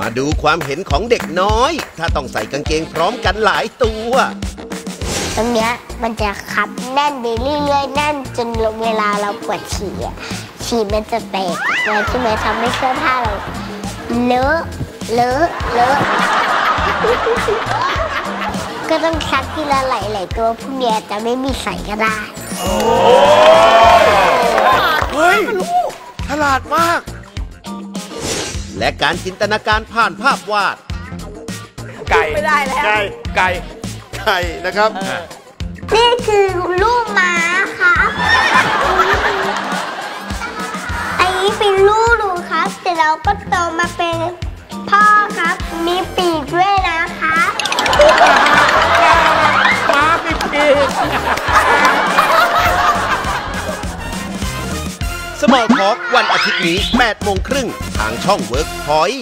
มาดูความเห็นของเด็กน้อยถ้าต้องใส่กางเกงพร้อมกันหลายตัวตรงเนี้ยมันจะคับแน่นไปเรื่อยๆแน่นจนเวลาเราปวดฉี่มันจะแตกเลยที่มันทำให้เสื้อผ้าเราเลอะก็ต้องซักทีละหลายตัวพวกเนี้ยจะไม่มีใส่ก็ได้เฮ้ยฉลาดมากและการจินตนาการผ่านภาพวาดไก่ไม่ได้แล้วไก่นะครับนี่คือลูกม้าครับอันนี้เป็นลูกหนูครับแต่เราก็โตมาเป็นพ่อครับมีปีกด้วยนะคะม้ามีปีกสมอลท็อกวันอาทิตย์นี้ 8:30 น.ทางช่อง WorkPoint